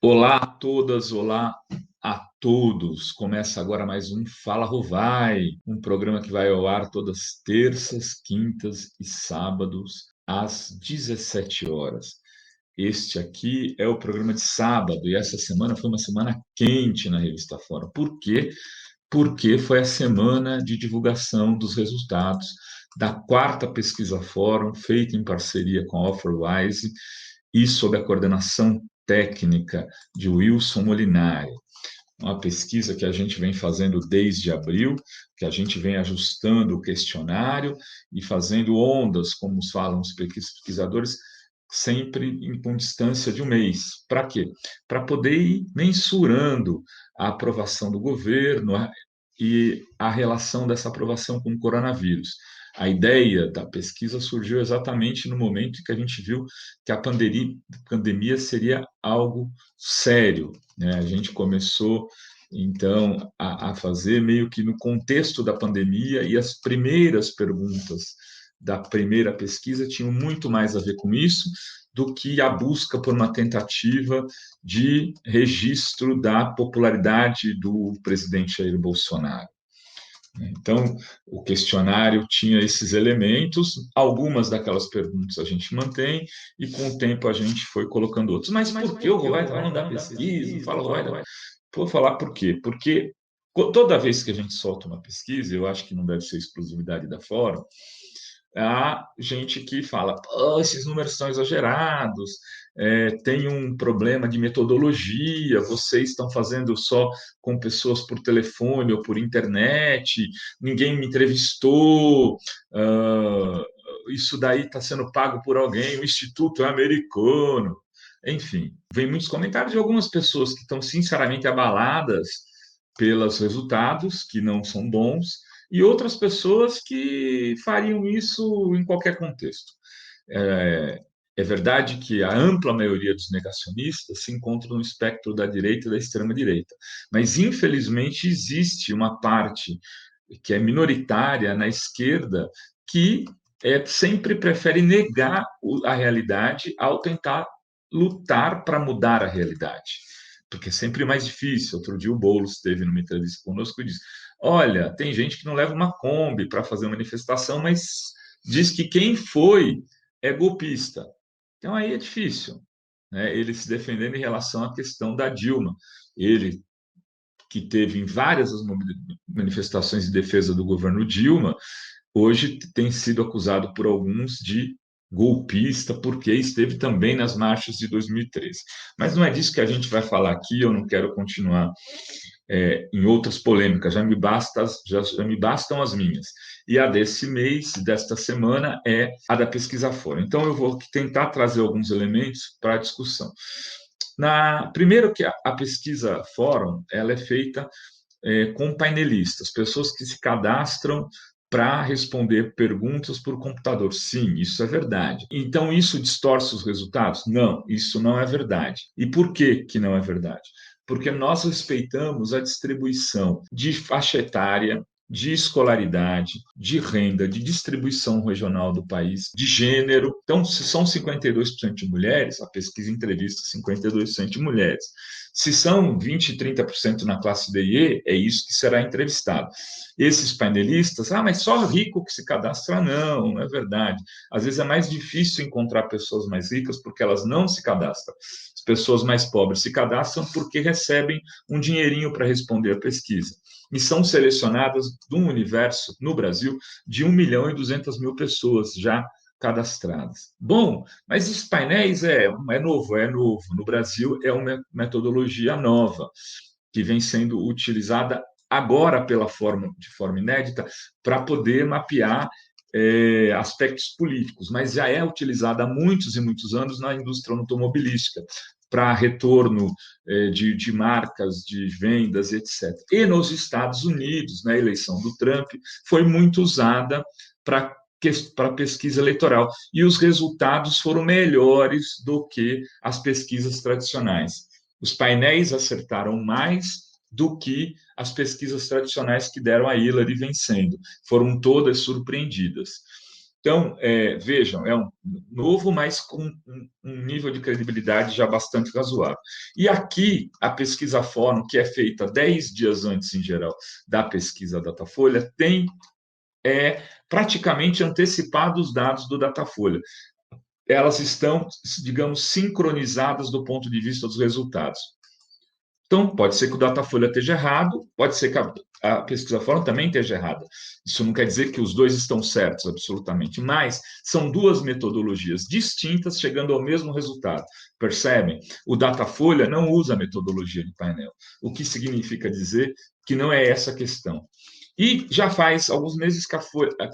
Olá a todas, olá a todos. Começa agora mais um Fala Rovai, um programa que vai ao ar todas terças, quintas e sábados às 17 horas. Este aqui é o programa de sábado e essa semana foi uma semana quente na Revista Fora. Por quê? Porque foi a semana de divulgação dos resultados da quarta pesquisa Fórum, feita em parceria com a Offerwise e sob a coordenação técnica de Wilson Molinari. Uma pesquisa que a gente vem fazendo desde abril, que a gente vem ajustando o questionário e fazendo ondas, como falam os pesquisadores, sempre com distância de um mês. Para quê? Para poder ir mensurando a aprovação do governo e a relação dessa aprovação com o coronavírus. A ideia da pesquisa surgiu exatamente no momento em que a gente viu que a pandemia seria algo sério, né? A gente começou, então, a fazer meio que no contexto da pandemia, e as primeiras perguntas da primeira pesquisa tinham muito mais a ver com isso do que a busca por uma tentativa de registro da popularidade do presidente Jair Bolsonaro. Então, o questionário tinha esses elementos, algumas daquelas perguntas a gente mantém, e com o tempo a gente foi colocando outros. Mas por que o Rovai está falando da pesquisa? Fala, Rovai. Vou falar por quê? Porque toda vez que a gente solta uma pesquisa, eu acho que não deve ser exclusividade da Fórum, há gente que fala, esses números são exagerados, tem um problema de metodologia, vocês estão fazendo só com pessoas por telefone ou por internet, ninguém me entrevistou, isso daí está sendo pago por alguém, o instituto é americano. Enfim, vem muitos comentários de algumas pessoas que estão sinceramente abaladas pelos resultados, que não são bons, e outras pessoas que fariam isso em qualquer contexto. É, é verdade que a ampla maioria dos negacionistas se encontra no espectro da direita e da extrema-direita, mas infelizmente existe uma parte que é minoritária na esquerda que sempre prefere negar a realidade ao tentar lutar para mudar a realidade, porque é sempre mais difícil. Outro dia o Boulos esteve numa entrevista conosco e disse: olha, tem gente que não leva uma Kombi para fazer manifestação, mas diz que quem foi é golpista. Então aí é difícil, né? Ele se defendendo em relação à questão da Dilma. Ele que teve em várias manifestações de defesa do governo Dilma, hoje tem sido acusado por alguns de golpista, porque esteve também nas marchas de 2013. Mas não é disso que a gente vai falar aqui, eu não quero continuar em outras polêmicas, já me bastam as minhas. E a desse mês, desta semana, é a da pesquisa Fórum. Então, eu vou tentar trazer alguns elementos para a discussão. Primeiro que a pesquisa Fórum, ela é feita com painelistas, pessoas que se cadastram para responder perguntas por computador. Sim, isso é verdade. Então, isso distorce os resultados? Não, isso não é verdade. E por que não é verdade? Porque nós respeitamos a distribuição de faixa etária, de escolaridade, de renda, de distribuição regional do país, de gênero. Então, se são 52% de mulheres, a pesquisa entrevista 52% de mulheres. Se são 20, 30% na classe D e E, é isso que será entrevistado. Esses painelistas, mas só rico que se cadastra? Não, não é verdade. Às vezes é mais difícil encontrar pessoas mais ricas porque elas não se cadastram. As pessoas mais pobres se cadastram porque recebem um dinheirinho para responder a pesquisa. E são selecionadas de um universo, no Brasil, de 1.200.000 pessoas já cadastradas. Bom, mas esses painéis é novo. No Brasil é uma metodologia nova, que vem sendo utilizada agora de forma inédita para poder mapear aspectos políticos, mas já é utilizada há muitos e muitos anos na indústria automobilística, para retorno de marcas, de vendas, etc. E nos Estados Unidos, na eleição do Trump, foi muito usada para pesquisa eleitoral. E os resultados foram melhores do que as pesquisas tradicionais. Os painéis acertaram mais do que as pesquisas tradicionais que deram a Hillary vencendo. Foram todas surpreendidas. Então, vejam, é um novo, mas com um nível de credibilidade já bastante razoável. E aqui, a pesquisa Fórum, que é feita 10 dias antes, em geral, da pesquisa Datafolha, tem praticamente antecipado os dados do Datafolha. Elas estão, digamos, sincronizadas do ponto de vista dos resultados. Então, pode ser que o Datafolha esteja errado, pode ser que a pesquisa Fórum também esteja errada. Isso não quer dizer que os dois estão certos, absolutamente, mas são duas metodologias distintas chegando ao mesmo resultado. Percebem? O Datafolha não usa a metodologia de painel, o que significa dizer que não é essa a questão. E já faz alguns meses que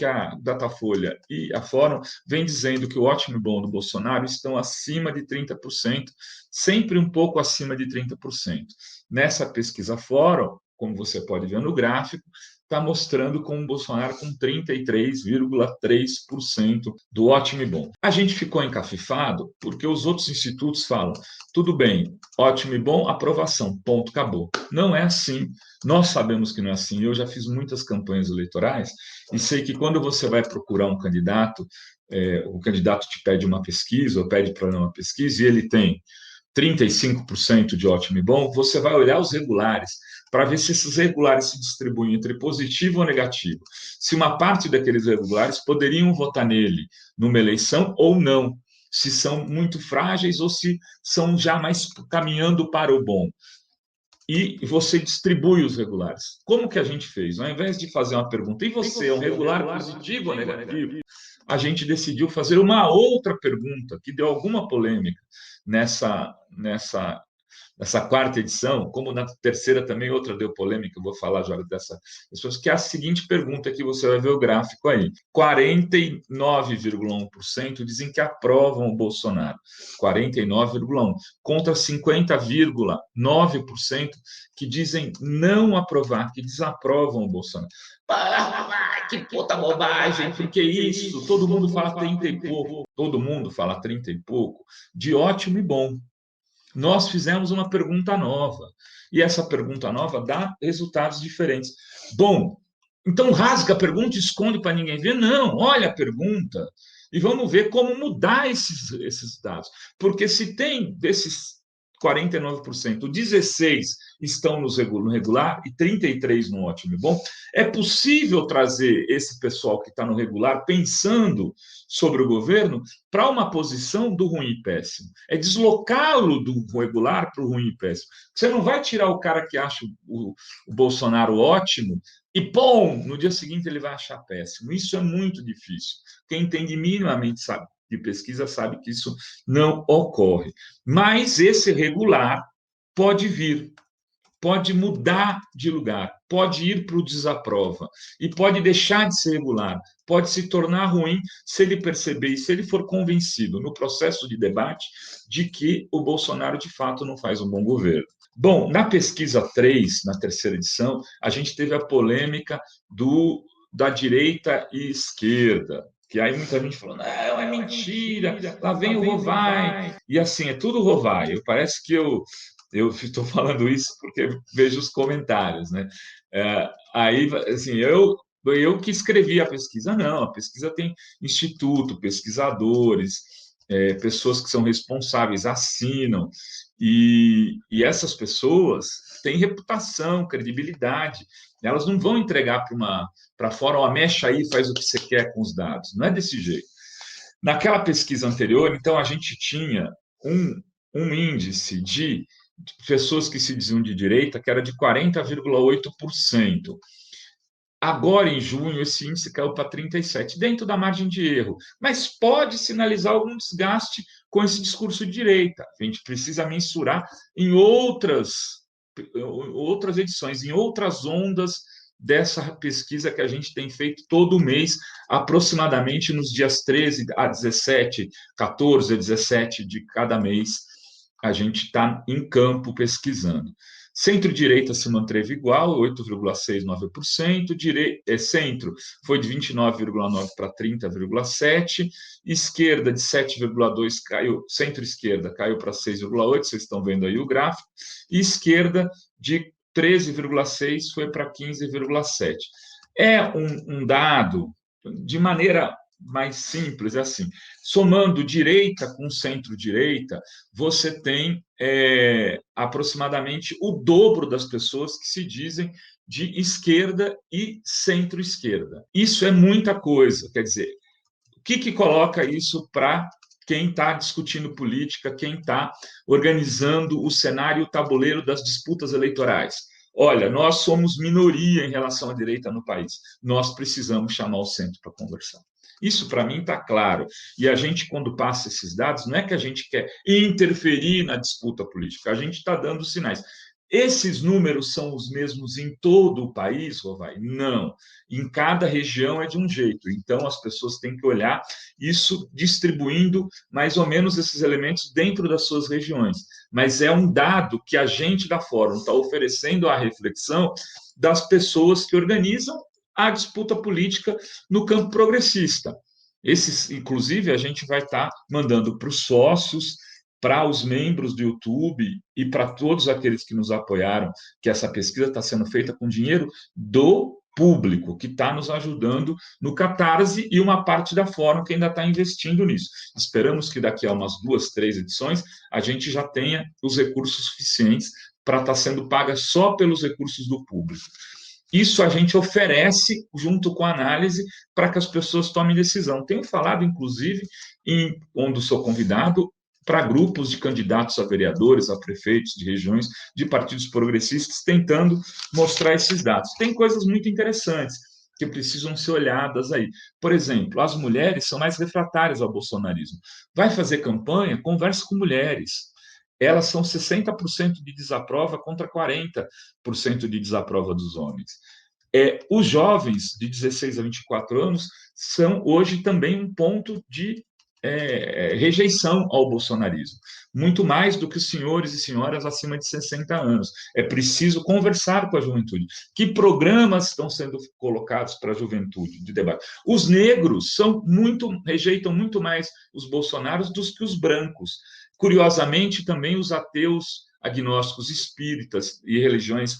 a Datafolha e a Fórum vem dizendo que o ótimo e bom do Bolsonaro estão acima de 30%, sempre um pouco acima de 30%. Nessa pesquisa Fórum, como você pode ver no gráfico, está mostrando com o Bolsonaro com 33,3% do ótimo e bom. A gente ficou encafifado porque os outros institutos falam, tudo bem, ótimo e bom, aprovação, ponto, acabou. Não é assim. Nós sabemos que não é assim. Eu já fiz muitas campanhas eleitorais e sei que quando você vai procurar um candidato, o candidato te pede uma pesquisa ou pede para uma pesquisa e ele tem 35% de ótimo e bom, você vai olhar os regulares para ver se esses regulares se distribuem entre positivo ou negativo. Se uma parte daqueles regulares poderiam votar nele numa eleição ou não. Se são muito frágeis ou se são já mais caminhando para o bom. E você distribui os regulares. Como que a gente fez? Ao invés de fazer uma pergunta, e você, é um regular positivo ou negativo? A gente decidiu fazer uma outra pergunta que deu alguma polêmica nessa quarta edição, como na terceira também outra deu polêmica, eu vou falar já dessa pessoas, que é a seguinte pergunta que você vai ver o gráfico aí. 49,1% dizem que aprovam o Bolsonaro. 49,1% contra 50,9% que dizem não aprovar, que desaprovam o Bolsonaro. Que puta bobagem, porque isso? Todo mundo fala 30 e pouco, todo mundo fala 30 e pouco, de ótimo e bom. Nós fizemos uma pergunta nova, e essa pergunta nova dá resultados diferentes. Bom, então rasga a pergunta e esconde para ninguém ver? Não, olha a pergunta e vamos ver como mudar esses dados. Porque se tem desses 49%, 16 estão no regular e 33 no ótimo e bom, é possível trazer esse pessoal que está no regular pensando sobre o governo para uma posição do ruim e péssimo. É deslocá-lo do regular para o ruim e péssimo. Você não vai tirar o cara que acha o Bolsonaro ótimo e, pum, no dia seguinte ele vai achar péssimo. Isso é muito difícil. Quem entende minimamente sabe de pesquisa sabe que isso não ocorre. Mas esse regular pode vir, pode mudar de lugar, pode ir para o desaprova e pode deixar de ser regular, pode se tornar ruim se ele perceber e se ele for convencido no processo de debate de que o Bolsonaro de fato não faz um bom governo. Bom, na pesquisa 3, na terceira edição, a gente teve a polêmica da direita e esquerda, que aí muita gente falou, não, é mentira, lá vem o Rovai. E assim, é tudo Rovai. Parece que eu estou falando isso porque vejo os comentários, né? Aí, assim, eu que escrevi a pesquisa, não, a pesquisa tem instituto, pesquisadores, pessoas que são responsáveis, assinam, e essas pessoas têm reputação, credibilidade, elas não vão entregar para fora, ó, mexe aí, faz o que você quer com os dados, não é desse jeito. Naquela pesquisa anterior, então, a gente tinha um índice de pessoas que se diziam de direita, que era de 40,8%. Agora, em junho, esse índice caiu para 37%, dentro da margem de erro, mas pode sinalizar algum desgaste com esse discurso de direita. A gente precisa mensurar em outras edições, em outras ondas dessa pesquisa que a gente tem feito todo mês, aproximadamente nos dias 13 a 17, 14 a 17 de cada mês, a gente está em campo pesquisando. Centro-direita se manteve igual, 8,69%, centro foi de 29,9% para 30,7%, esquerda de 7,2% caiu, centro-esquerda caiu para 6,8%, vocês estão vendo aí o gráfico, e esquerda de 13,6% foi para 15,7%. É um dado, de maneira mais simples, é assim, somando direita com centro-direita, você tem aproximadamente o dobro das pessoas que se dizem de esquerda e centro-esquerda. Isso é muita coisa, quer dizer, o que coloca isso para quem está discutindo política, quem está organizando o cenário, o tabuleiro das disputas eleitorais? Olha, nós somos minoria em relação à direita no país. Nós precisamos chamar o centro para conversar. Isso, para mim, está claro. E a gente, quando passa esses dados, não é que a gente quer interferir na disputa política, a gente está dando sinais. Esses números são os mesmos em todo o país, Rovai? Não. Em cada região é de um jeito. Então, as pessoas têm que olhar isso distribuindo mais ou menos esses elementos dentro das suas regiões. Mas é um dado que a gente da Fórum está oferecendo à reflexão das pessoas que organizam a disputa política no campo progressista. Esses, inclusive, a gente vai estar mandando para os sócios, para os membros do YouTube e para todos aqueles que nos apoiaram, que essa pesquisa está sendo feita com dinheiro do público, que está nos ajudando no Catarse e uma parte da Fórum que ainda está investindo nisso. Esperamos que daqui a umas 2, 3 edições a gente já tenha os recursos suficientes para estar sendo paga só pelos recursos do público. Isso a gente oferece junto com a análise para que as pessoas tomem decisão. Tenho falado, inclusive, quando sou convidado, para grupos de candidatos a vereadores, a prefeitos de regiões, de partidos progressistas, tentando mostrar esses dados. Tem coisas muito interessantes que precisam ser olhadas aí. Por exemplo, as mulheres são mais refratárias ao bolsonarismo. Vai fazer campanha? Converse com mulheres. Elas são 60% de desaprova contra 40% de desaprova dos homens. Os jovens de 16 a 24 anos são hoje também um ponto de rejeição ao bolsonarismo, muito mais do que os senhores e senhoras acima de 60 anos. É preciso conversar com a juventude. Que programas estão sendo colocados para a juventude de debate? Os negros rejeitam muito mais os bolsonaros do que os brancos. Curiosamente, também os ateus, agnósticos, espíritas e religiões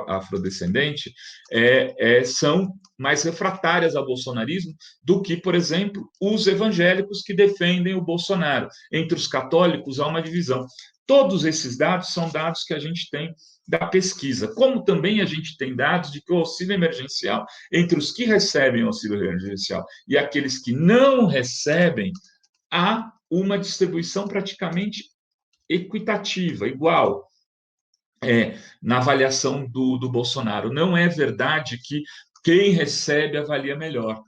afrodescendente são mais refratárias ao bolsonarismo do que, por exemplo, os evangélicos que defendem o Bolsonaro. Entre os católicos há uma divisão. Todos esses dados são dados que a gente tem da pesquisa, como também a gente tem dados de que o auxílio emergencial, entre os que recebem o auxílio emergencial e aqueles que não recebem, há uma distribuição praticamente equitativa, igual. Na avaliação do Bolsonaro. Não é verdade que quem recebe avalia melhor.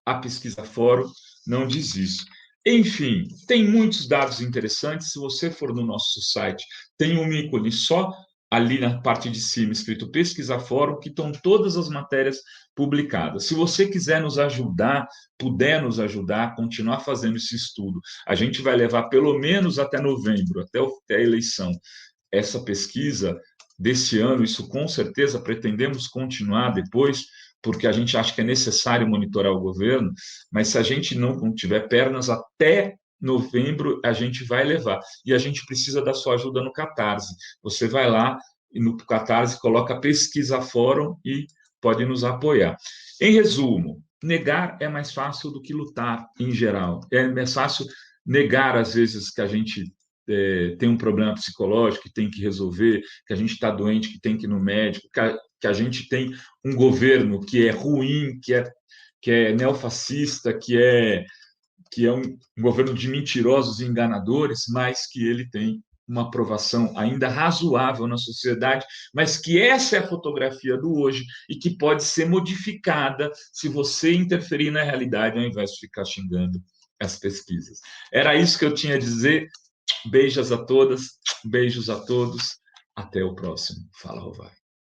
A pesquisa Fórum não diz isso. Enfim, tem muitos dados interessantes. Se você for no nosso site, tem um ícone só ali na parte de cima, escrito Pesquisa Fórum, que estão todas as matérias publicadas. Se você quiser nos ajudar, puder nos ajudar a continuar fazendo esse estudo, a gente vai levar pelo menos até novembro, até a eleição, essa pesquisa desse ano. Isso com certeza pretendemos continuar depois, porque a gente acha que é necessário monitorar o governo, mas se a gente não tiver pernas até novembro, a gente vai levar. E a gente precisa da sua ajuda no Catarse. Você vai lá e no Catarse coloca Pesquisa Fórum e pode nos apoiar. Em resumo, negar é mais fácil do que lutar, em geral. É mais fácil negar, às vezes, que a gente tem um problema psicológico que tem que resolver, que a gente está doente, que tem que ir no médico, que a gente tem um governo que é ruim, que é neofascista, que é um governo de mentirosos e enganadores, mas que ele tem uma aprovação ainda razoável na sociedade, mas que essa é a fotografia do hoje e que pode ser modificada se você interferir na realidade ao invés de ficar xingando as pesquisas. Era isso que eu tinha a dizer. Beijos a todas, beijos a todos. Até o próximo. Fala, Rovai.